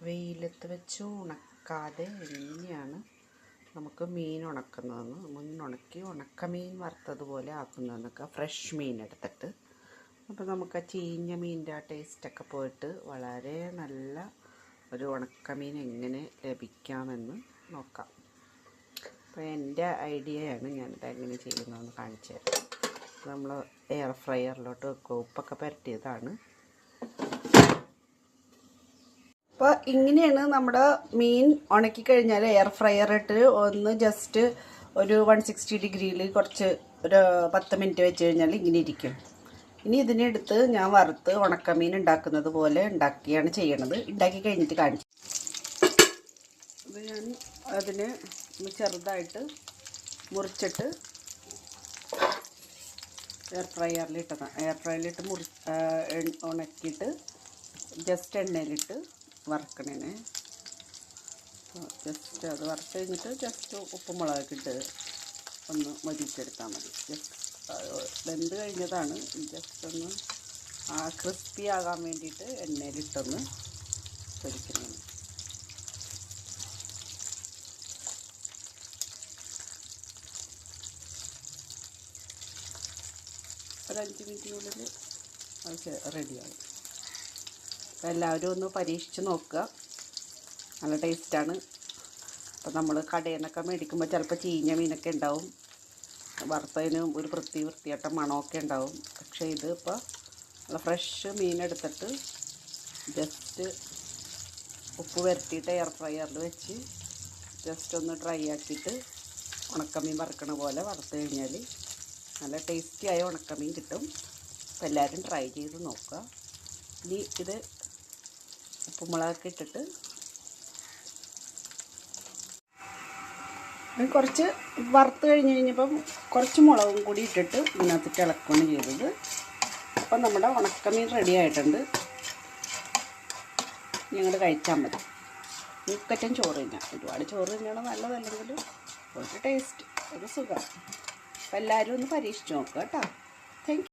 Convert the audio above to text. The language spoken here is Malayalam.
വെയിലത്ത് വെച്ച് ഉണക്കാതെ എങ്ങനെയാണ് നമുക്ക് മീൻ ഉണക്കുന്നതെന്ന്, മുന്നുണക്കി ഉണക്കമീൻ വറുത്തതുപോലെ ആക്കുന്നതെന്നൊക്കെ, ഫ്രഷ് മീൻ എടുത്തിട്ട്. അപ്പോൾ നമുക്ക് ആ ചീഞ്ഞ മീനിൻ്റെ ആ ടേസ്റ്റൊക്കെ പോയിട്ട് വളരെ നല്ല ഒരു ഉണക്കമീൻ എങ്ങനെ ലഭിക്കാമെന്ന് നോക്കാം. അപ്പോൾ എൻ്റെ ഐഡിയയാണ് ഞാനിത് എങ്ങനെ ചെയ്യുന്നതെന്ന് കാണിച്ചു തരാം. നമ്മൾ എയർ ഫ്രയറിലോട്ട് വെക്കുക. ഉപ്പൊക്കെ പുരട്ടിയതാണ്. അപ്പോൾ ഇങ്ങനെയാണ് നമ്മുടെ മീൻ ഉണക്കി കഴിഞ്ഞാൽ എയർ ഫ്രയർ ഇട്ട് ഒന്ന് ജസ്റ്റ് ഒരു 160 ഡിഗ്രിയിൽ കുറച്ച് ഒരു 10 മിനിറ്റ് വെച്ച് കഴിഞ്ഞാൽ ഇങ്ങനെ ഇരിക്കും. ഇനി ഇതിനെടുത്ത് ഞാൻ വറുത്ത് ഉണക്കമീൻ ഉണ്ടാക്കുന്നത് പോലെ ഉണ്ടാക്കിയാണ് ചെയ്യണത്. ഉണ്ടാക്കി കഴിഞ്ഞിട്ട് കാണിച്ചു. അപ്പോൾ ഞാൻ അതിന് ചെറുതായിട്ട് മുറിച്ചിട്ട് എയർ ഫ്രയറിലിട്ട് ഉണക്കിയിട്ട് ജസ്റ്റ് എണ്ണയിലിട്ട് വറുക്കണേ. ജസ്റ്റ് അത് വറുത്ത് കഴിഞ്ഞിട്ട് ജസ്റ്റ് ഉപ്പും മുളകൊക്കെ ഇട്ട് ഒന്ന് മൊരിച്ചെടുത്താൽ മതി. ജസ്റ്റ് വെന്ത് കഴിഞ്ഞതാണ്. ജസ്റ്റ് ഒന്ന് ക്രിസ്പി ആകാൻ വേണ്ടിയിട്ട് എണ്ണയിലിട്ടൊന്ന് പൊരിക്കണം. ഒരു 5 മിനിറ്റിനുള്ളിൽ അത് റെഡിയാകും. അപ്പോൾ എല്ലാവരും ഒന്ന് പരീക്ഷിച്ച് നോക്കുക. നല്ല ടേസ്റ്റാണ്. അപ്പോൾ നമ്മൾ കടയിൽ നിന്നൊക്കെ മേടിക്കുമ്പോൾ ചിലപ്പോൾ ചീഞ്ഞ മീനൊക്കെ ഉണ്ടാവും, വറുത്തതിന് ഒരു വൃത്തിയായിട്ട മണമൊക്കെ ഉണ്ടാവും. പക്ഷേ ഇത് ഇപ്പോൾ നല്ല ഫ്രഷ് മീനെടുത്തിട്ട് ജസ്റ്റ് ഉപ്പ് പുരട്ടിയിട്ട് എയർ ഫ്രയറിൽ വെച്ച് ജസ്റ്റ് ഒന്ന് ഡ്രൈ ആക്കിയിട്ട് ഉണക്കമീൻ വറുക്കണ പോലെ വറുത്ത് കഴിഞ്ഞാൽ നല്ല ടേസ്റ്റിയായ ഉണക്കമീൻ കിട്ടും. അപ്പോൾ എല്ലാവരും ട്രൈ ചെയ്ത് നോക്കുക. ഇനി ഇത് ഉപ്പുമുളകൊക്കെ ഇട്ടിട്ട് കുറച്ച് വറുത്ത് കഴിഞ്ഞപ്പം കുറച്ച് മുളകും കൂടി ഇട്ടിട്ട് ഇതിനകത്തിട്ട് ഇളക്കുകയാണ് ചെയ്തത്. അപ്പം നമ്മുടെ ഉണക്കമീൻ റെഡി ആയിട്ടുണ്ട്. ഞങ്ങൾ കഴിച്ചാൽ മതി. ഉക്കറ്റൻ ചോറ് തിന്നാം. ഒരുപാട് ചോറ് തിന്നണം നല്ലതല്ലെങ്കിൽ ഒരു ടേസ്റ്റ്, ഒരു സുഖം. അപ്പോൾ എല്ലാവരും ഒന്ന് പരീക്ഷിച്ച് നോക്കുക കേട്ടോ. Thank you.